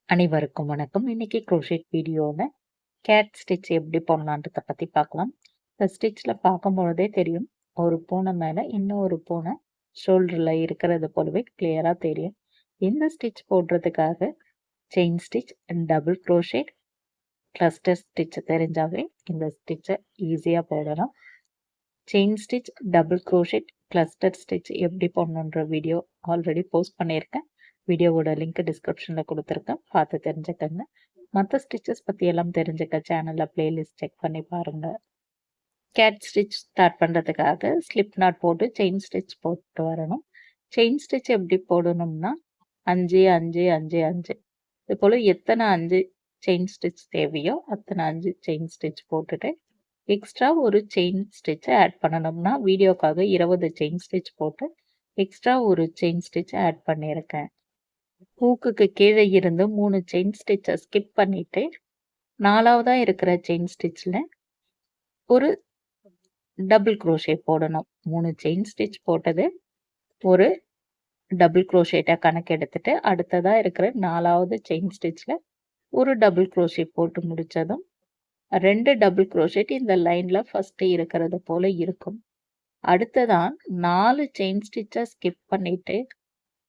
அனைவருக்கும் வணக்கம். இன்னைக்கு க்ரோஷெட் வீடியோவில் கேட் ஸ்டிச் எப்படி பண்ணலான்றதை பற்றி பார்க்கலாம். இந்த ஸ்டிச்சில் பார்க்கும்பொழுதே தெரியும், ஒரு பூனை மேலே இன்னும் ஒரு பூனை ஷோல்டரில் இருக்கிறது போலவே கிளியராக தெரியும். இந்த ஸ்டிச் போடுறதுக்காக chain stitch, double crochet, cluster stitch தெரிஞ்சாவே இந்த ஸ்டிச்சை ஈஸியாக போடலாம். Chain stitch, double crochet, cluster stitch எப்படி பண்ணணுன்ற வீடியோ ஆல்ரெடி போஸ்ட் பண்ணியிருக்கேன். வீடியோவோட லிங்க் டிஸ்கிரிப்ஷனில் கொடுத்துருக்கேன், பார்த்து தெரிஞ்சுக்கங்க. மற்ற ஸ்டிச்சஸ் பற்றி எல்லாம் தெரிஞ்சுக்க சேனலில் பிளேலிஸ்ட் செக் பண்ணி பாருங்கள். கேட் ஸ்டிச் ஸ்டார்ட் பண்ணுறதுக்காக ஸ்லிப் நாட் போட்டு செயின் ஸ்டிச் போட்டு வரணும். செயின் ஸ்டிச் எப்படி போடணும்னா 5 5 5 5 இது போல் எத்தனை 5 செயின் ஸ்டிச் தேவையோ அத்தனை 5 செயின் ஸ்டிச் போட்டுட்டு எக்ஸ்ட்ரா ஒரு செயின் ஸ்டிச்சை ஆட் பண்ணணும்னா வீடியோக்காக 20 செயின் ஸ்டிச் போட்டு எக்ஸ்ட்ரா ஒரு செயின் ஸ்டிச் ஆட் பண்ணியிருக்கேன். ஹூக்குக்கு கீழே இருந்து 3 செயின் ஸ்டிச்சை ஸ்கிப் பண்ணிட்டு 4வதா இருக்கிற செயின் ஸ்டிச்சில் ஒரு டபுள் க்ரோஷே போடணும். 3 செயின் ஸ்டிச் போட்டது ஒரு டபுள் க்ரோஷேட்டை கணக்கு எடுத்துட்டு அடுத்ததாக இருக்கிற 4வது செயின் ஸ்டிச்சில் ஒரு டபுள் க்ரோஷே போட்டு முடித்ததும் 2 டபுள் க்ரோஷேட் இந்த லைனில் ஃபஸ்ட்டு இருக்கிறது போல் இருக்கும். அடுத்ததான் 4 செயின் ஸ்டிச்சை ஸ்கிப் பண்ணிவிட்டு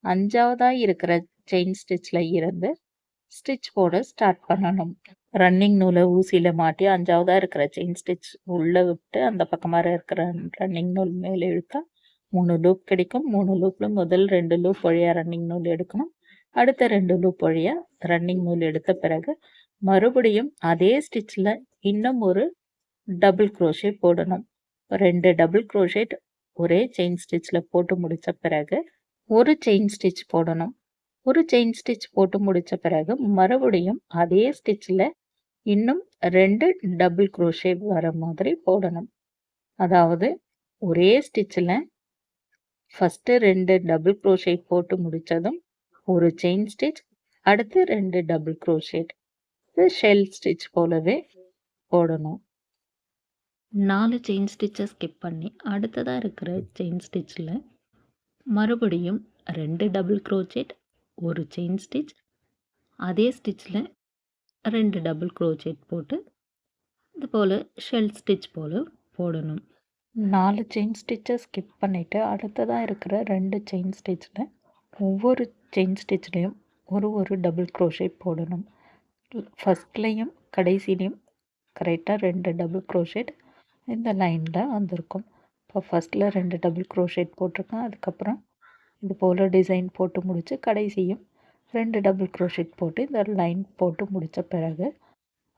5வதாக இருக்கிற செயின் ஸ்டிச்சில் இருந்து ஸ்டிச் போட ஸ்டார்ட் பண்ணணும். ரன்னிங் நூலை ஊசியில் மாட்டி 5வதாக இருக்கிற செயின் ஸ்டிச் உள்ளே விட்டு அந்த பக்கமாக இருக்கிற ரன்னிங் நூல் மேலே இழுத்தா 3 லூப் கிடைக்கும். 3 லூப்பில் முதல் 2 லூப் வழியாக ரன்னிங் நூல் எடுக்கணும். அடுத்த 2 லூப் வழியாக ரன்னிங் நூல் எடுத்த பிறகு மறுபடியும் அதே ஸ்டிச்சில் இன்னும் ஒரு டபுள் க்ரோஷே போடணும். 2 டபுள் க்ரோஷேட் ஒரே செயின் ஸ்டிச்சில் போட்டு முடித்த பிறகு ஒரு செயின் ஸ்டிச் போடணும். ஒரு செயின் ஸ்டிச் போட்டு முடித்த பிறகு மறுபடியும் அதே ஸ்டிச்சில் இன்னும் 2 டபுள் க்ரோஷே வர மாதிரி போடணும். அதாவது ஒரே ஸ்டிச்சில் ஃபஸ்ட்டு 2 டபுள் க்ரோஷே போட்டு முடித்ததும் ஒரு செயின் ஸ்டிச், அடுத்து 2 டபுள் க்ரோஷேட். இது ஷெல் ஸ்டிச் போலவே போடணும். 4 செயின் ஸ்டிச்சை ஸ்கிப் பண்ணி அடுத்ததாக இருக்கிற செயின் ஸ்டிச்சில் மறுபடியும் 2 டபுள் க்ரோஷேட், ஒரு செயின் ஸ்டிச், அதே ஸ்டிச்சில் 2 டபுள் க்ரோஷேட் போட்டு இது போல் ஷெல் ஸ்டிச் போல் போடணும். 4 செயின் ஸ்டிச்சை ஸ்கிப் பண்ணிவிட்டு அடுத்ததாக இருக்கிற 2 செயின் ஸ்டிச்சில் ஒவ்வொரு செயின் ஸ்டிச்லேயும் ஒரு டபுள் க்ரோஷேட் போடணும். ஃபஸ்ட்லேயும் கடைசிலையும் கரெக்டாக 2 டபுள் க்ரோஷேட் இந்த லைனில் வந்திருக்கும். இப்போ ஃபஸ்ட்டில் 2 டபுள் க்ரோஷேட் போட்டிருக்கேன். அதுக்கப்புறம் இது போல் டிசைன் போட்டு முடித்து கடைசியும் 2 டபுள் க்ரோஷேட் போட்டு இந்த லைன் போட்டு முடித்த பிறகு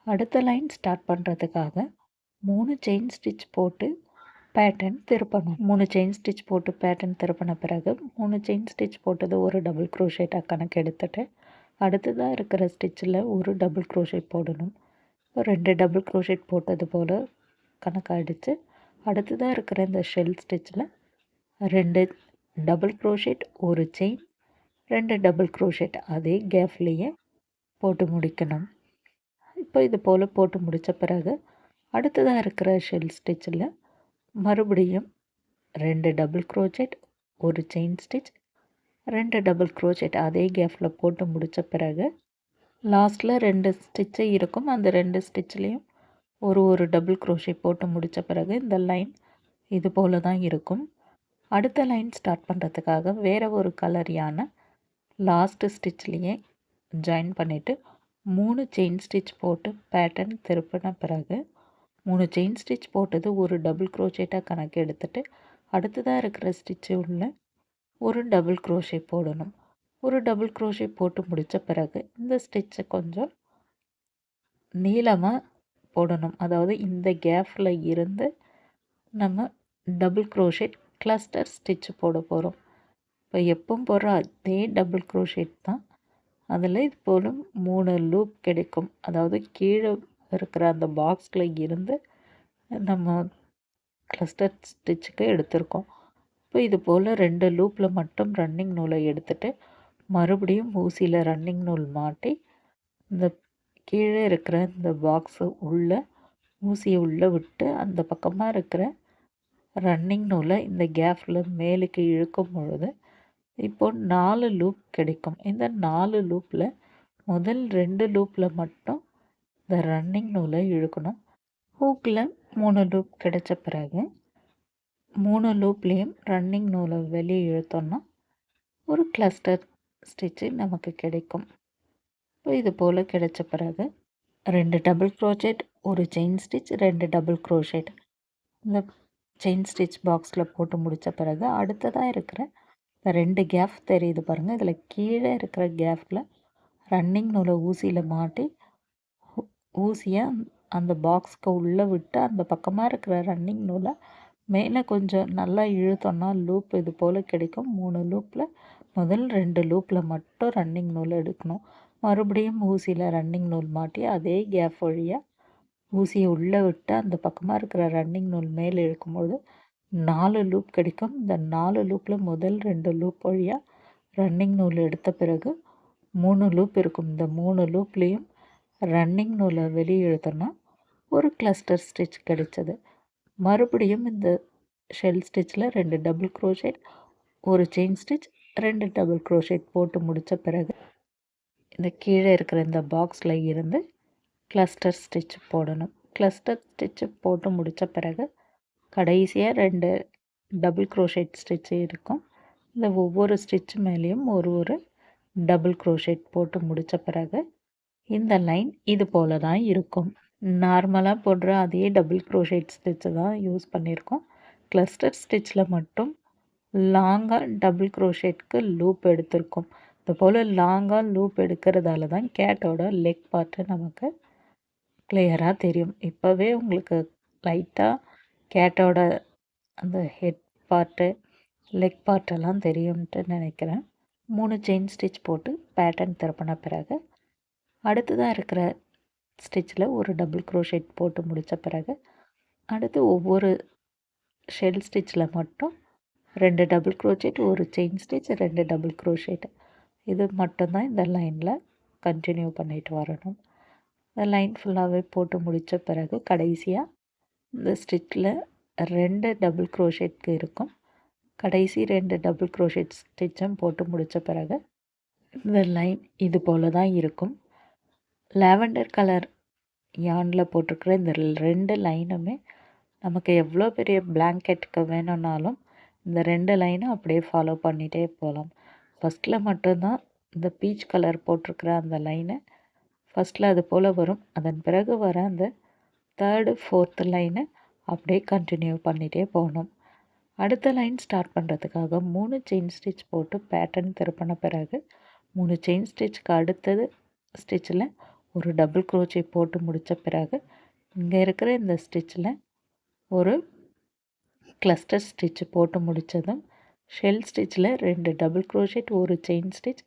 அடுத்த லைன் ஸ்டார்ட் பண்ணுறதுக்காக 3 செயின் ஸ்டிச் போட்டு பேட்டர்ன் திருப்பணும். 3 செயின் ஸ்டிச் போட்டு பேட்டர்ன் திருப்பின பிறகு 3 செயின் ஸ்டிச் போட்டது ஒரு டபுள் க்ரோஷேட்டாக கணக்கு எடுத்துகிட்டு அடுத்ததாக இருக்கிற ஸ்டிச்சில் ஒரு டபுள் க்ரோஷேட் போடணும். 2 டபுள் க்ரோஷேட் போட்டது போல் கணக்கு அடித்து அடுத்ததாக இருக்கிற இந்த ஷெல் ஸ்டிச்சில் 2 டபுள் க்ரோஷேட், ஒரு செயின், 2 டபுள் க்ரோஷேட் அதே கேப்லேயே போட்டு முடிக்கணும். இப்போ இது போல் போட்டு முடித்த பிறகு அடுத்ததாக இருக்கிற ஷெல் ஸ்டிச்சில் மறுபடியும் 2 டபுள் க்ரோஷேட், ஒரு செயின் ஸ்டிச், 2 டபுள் க்ரோஷேட் அதே கேப்பில் போட்டு முடித்த பிறகு லாஸ்ட்டில் 2 ஸ்டிச்சு இருக்கும். அந்த 2 ஸ்டிச்லேயும் ஒரு டபுள் க்ரோஷேட் போட்டு முடித்த பிறகு இந்த லைன் இது போல் தான் இருக்கும். அடுத்த லைன் ஸ்டார்ட் பண்ணுறதுக்காக வேறு ஒரு கலரியான லாஸ்ட்டு ஸ்டிச்லேயே ஜாயின் பண்ணிவிட்டு 3 செயின் ஸ்டிச் போட்டு பேட்டர்ன் திருப்பின பிறகு 3 செயின் ஸ்டிச் போட்டது ஒரு டபுள் க்ரோஷேட்டாக கணக்கு எடுத்துகிட்டு அடுத்ததாக இருக்கிற ஸ்டிச்சு உள்ள ஒரு டபுள் க்ரோஷே போடணும். ஒரு டபுள் க்ரோஷே போட்டு முடித்த பிறகு இந்த ஸ்டிச்சை கொஞ்சம் நீளமாக போடணும். அதாவது இந்த கேப்பில் இருந்து நம்ம டபுள் க்ரோஷேட் கிளஸ்டர் ஸ்டிச் போட போகிறோம். இப்போ எப்பவும் போடுற அதே டபுள் க்ரோஷேட் தான். அதில் இது போல் 3 லூப் கிடைக்கும். அதாவது கீழே இருக்கிற அந்த பாக்ஸில் இருந்து நம்ம கிளஸ்டர் ஸ்டிச்சுக்கு எடுத்திருக்கோம். இப்போ இது போல் 2 லூப்பில் மட்டும் ரன்னிங் நூலை எடுத்துகிட்டு மறுபடியும் ஊசியில் ரன்னிங் நூல் மாட்டி இந்த கீழே இருக்கிற இந்த பாக்ஸு உள்ளே ஊசியை உள்ளே விட்டு அந்த பக்கமாக இருக்கிற ரன்னிங் நூலை இந்த கேப்பில் மேலுக்கு இழுக்கும் பொழுது இப்போ 4 லூப் கிடைக்கும். இந்த 4 லூப்பில் முதல் 2 லூப்பில் மட்டும் இந்த ரன்னிங் நூலை இழுக்கணும். ஹூக்கில் 3 லூப் கிடைச்ச பிறகு 3 லூப்லேயும் ரன்னிங் நூலை வெளியே இழுத்தோம்னா ஒரு கிளஸ்டர் ஸ்டிச்சு நமக்கு கிடைக்கும். இப்போ இது போல் கிடைச்ச பிறகு 2 டபுள் க்ரோஷெட், ஒரு செயின் ஸ்டிச், 2 டபுள் க்ரோஷெட் இந்த செயின் ஸ்டிச் பாக்ஸில் போட்டு முடித்த பிறகு அடுத்ததாக இருக்கிற 2 கேப் தெரியுது பாருங்கள். இதில் கீழே இருக்கிற கேப்பில் ரன்னிங் நூலை ஊசியில் மாட்டி ஊசியை அந்த பாக்ஸ்க்கு உள்ளே விட்டு அந்த பக்கமாக இருக்கிற ரன்னிங் நூலை மேலே கொஞ்சம் நல்லா இழுத்தோன்னா லூப் இது போல் கிடைக்கும். 3 லூப்பில் முதல் 2 லூப்பில் மட்டும் ரன்னிங் நூல் எடுக்கணும். மறுபடியும் ஊசியில் ரன்னிங் நூல் மாட்டி அதே கேப் வழியாக ஊசியை உள்ளே விட்டு அந்த பக்கமாக இருக்கிற ரன்னிங் நூல் மேலே இழுக்கும்போது 4 லூப் கிடைக்கும். இந்த 4 லூப்பில் முதல் 2 லூப் வழியாக ரன்னிங் நூல் எடுத்த பிறகு 3 லூப் இருக்கும். இந்த 3 லூப்லேயும் ரன்னிங் நூலை வெளியே இழுத்தோன்னா ஒரு கிளஸ்டர் ஸ்டிச் கிடைச்சது. மறுபடியும் இந்த ஷெல் ஸ்டிச்சில் 2 டபுள் க்ரோஷெட், ஒரு செயின் ஸ்டிச், 2 டபுள் க்ரோஷெட் போட்டு முடித்த பிறகு இந்த கீழே இருக்கிற இந்த பாக்ஸில் இருந்து கிளஸ்டர் ஸ்டிச் போடணும். கிளஸ்டர் ஸ்டிச்சு போட்டு முடித்த பிறகு கடைசியாக 2 டபுள் க்ரோஷெட் ஸ்டிச்சு இருக்கும். இந்த ஒவ்வொரு ஸ்டிச் மேலேயும் ஒரு டபுள் க்ரோஷெட் போட்டு முடித்த பிறகு இந்த லைன் இது போல் தான் இருக்கும். நார்மலாக போடுற அதே டபுள் க்ரோஷெட் ஸ்டிச்சு தான் யூஸ் பண்ணியிருக்கோம். கிளஸ்டர் ஸ்டிச்சில் மட்டும் லாங்காக டபுள் க்ரோஷெட்க்கு லூப் எடுத்திருக்கோம். இது போல் லாங்காக லூப் எடுக்கிறதால தான் கேட்டோட லெக் பார்ட்டு நமக்கு கிளியராக தெரியும். இப்போவே உங்களுக்கு லைட்டாக கேட்டோட அந்த ஹெட் பார்ட்டு, லெக் பார்ட்டெல்லாம் தெரியும்ன்ட்டு நினைக்கிறேன். 3 செயின் ஸ்டிச் போட்டு பேட்டர்ன் திருப்பின பிறகு அடுத்ததாக இருக்கிற ஸ்டிச்சில் ஒரு டபுள் க்ரோஷெட் போட்டு முடித்த பிறகு அடுத்து ஒவ்வொரு ஷெல் ஸ்டிச்சில் மட்டும் 2 டபுள் க்ரோஷெட், ஒரு செயின் ஸ்டிச், 2 டபுள் க்ரோஷெட் இது மட்டும்தான் இந்த லைனில் கண்டினியூ பண்ணிட்டு வரணும். இந்த லைன் ஃபுல்லாகவே போட்டு முடித்த பிறகு கடைசியாக இந்த ஸ்டிச்சில் 2 டபுள் க்ரோஷெட்க்கு இருக்கும். கடைசி 2 டபுள் க்ரோஷெட் ஸ்டிச்சும் போட்டு முடித்த பிறகு இந்த லைன் இது போல் தான் இருக்கும். லாவெண்டர் கலர் யானில் போட்டிருக்கிற இந்த 2 லைனுமே நமக்கு எவ்வளோ பெரிய பிளாங்கெட்டுக்கு வேணும்னாலும் இந்த 2 லைனும் அப்படியே ஃபாலோ பண்ணிகிட்டே போகலாம். ஃபஸ்ட்டில் மட்டும்தான் இந்த பீச் கலர் போட்டிருக்கிற அந்த லைனை ஃபஸ்ட்டில் அது போல் வரும். அதன் பிறகு வர அந்த 3rd 4th லைனை அப்படியே கண்டினியூ பண்ணிகிட்டே போகணும். அடுத்த லைன் ஸ்டார்ட் பண்ணுறதுக்காக 3 செயின் ஸ்டிச் போட்டு பேட்டர்ன் திருப்பின பிறகு 3 செயின் ஸ்டிச்சுக்கு அடுத்தது ஸ்டிச்சில் ஒரு டபுள் க்ரோச்சே போட்டு முடித்த பிறகு இங்கே இருக்கிற இந்த ஸ்டிச்சில் ஒரு கிளஸ்டர் ஸ்டிச்சு போட்டு முடித்ததும் ஷெல் ஸ்டிச்சில் 2 டபுள் க்ரோஷெட், ஒரு செயின் ஸ்டிச்,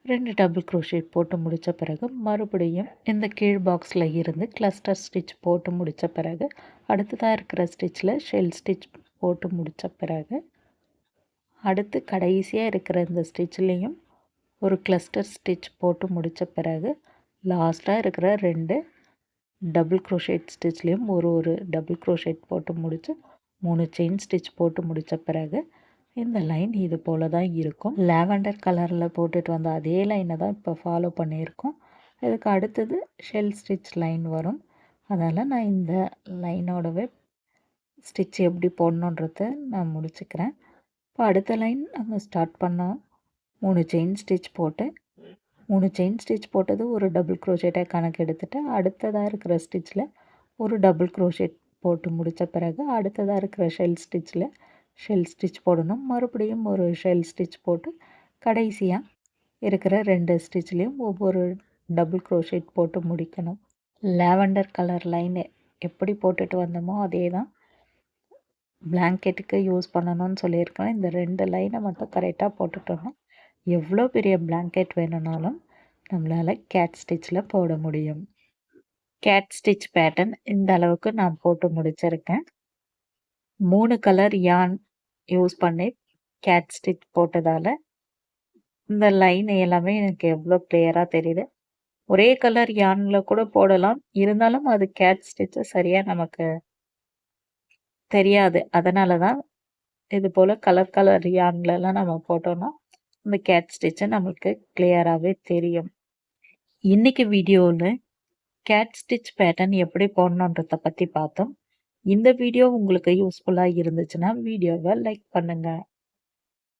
2 டபுள் க்ரோஷெட் போட்டு முடித்த பிறகு மறுபடியும் இந்த கீழ் பாக்ஸில் இருந்து கிளஸ்டர் ஸ்டிச் போட்டு முடித்த பிறகு அடுத்ததாக இருக்கிற ஸ்டிச்சில் ஷெல் ஸ்டிச் போட்டு முடித்த பிறகு அடுத்து கடைசியாக இருக்கிற இந்த ஸ்டிச்லேயும் ஒரு கிளஸ்டர் ஸ்டிச் போட்டு முடித்த பிறகு லாஸ்ட்டாக இருக்கிற 2 டபுள் க்ரோஷெட் ஸ்டிச்லேயும் ஒரு டபுள் க்ரோஷெட் போட்டு முடித்து 3 செயின் ஸ்டிச் போட்டு முடித்த பிறகு இந்த லைன் இது போல் தான் இருக்கும். லாவெண்டர் கலரில் போட்டுட்டு வந்த அதே லைனை தான் இப்போ ஃபாலோ பண்ணியிருக்கோம். இதுக்கு அடுத்தது ஷெல் ஸ்டிச் லைன் வரும். அதனால் நான் இந்த லைனோடவே ஸ்டிச் எப்படி போடணுன்றதை நான் முடிச்சுக்கிறேன். இப்போ அடுத்த லைன் நம்ம ஸ்டார்ட் பண்ணோம். 3 செயின் ஸ்டிச் போட்டு 3 செயின் ஸ்டிச் போட்டது ஒரு டபுள் க்ரோஷெட்டை கணக்கு எடுத்துகிட்டு அடுத்ததாக இருக்கிற ஸ்டிச்சில் ஒரு டபுள் க்ரோஷெட் போட்டு முடித்த பிறகு அடுத்ததாக இருக்கிற ஷெல் ஸ்டிச்சில் ஷெல் ஸ்டிச் போடணும். மறுபடியும் ஒரு ஷெல் ஸ்டிச் போட்டு கடைசியாக இருக்கிற 2 ஸ்டிச்லேயும் ஒவ்வொரு டபுள் க்ரோஷெட் போட்டு முடிக்கணும். லாவெண்டர் கலர் லைன் எப்படி போட்டுட்டு வந்தோமோ அதே தான் பிளாங்கெட்டுக்கு யூஸ் பண்ணணும்னு சொல்லியிருக்கேன். இந்த 2 லைனை மட்டும் கரெக்டாக போட்டுட்டோம்னா எவ்வளோ பெரிய பிளாங்கெட் வேணும்னாலும் நம்மளால் கேட் ஸ்டிச்சில் போட முடியும். கேட் ஸ்டிச் பேட்டர்ன் இந்த அளவுக்கு நான் போட்டு முடிச்சிருக்கேன். 3 கலர் யான் யூஸ் பண்ணி கேட் ஸ்டிச் போட்டதால் இந்த லைன் எல்லாமே எனக்கு எவ்வளோ கிளியராக தெரியுது. ஒரே கலர் யானில் கூட போடலாம், இருந்தாலும் அது கேட் ஸ்டிச்சு சரியாக நமக்கு தெரியாது. அதனால தான் இது போல் கலர் யான்லலாம் நம்ம போட்டோம்னா இந்த கேட் ஸ்டிச்சு நம்மளுக்கு கிளியராகவே தெரியும். இன்னைக்கு வீடியோவில் கேட் ஸ்டிச் பேட்டர்ன் எப்படி போடணுன்றத பற்றி பார்த்தோம். இந்த வீடியோ உங்களுக்கு யூஸ்ஃபுல்லாக இருந்துச்சுன்னா வீடியோவை லைக் பண்ணுங்கள்.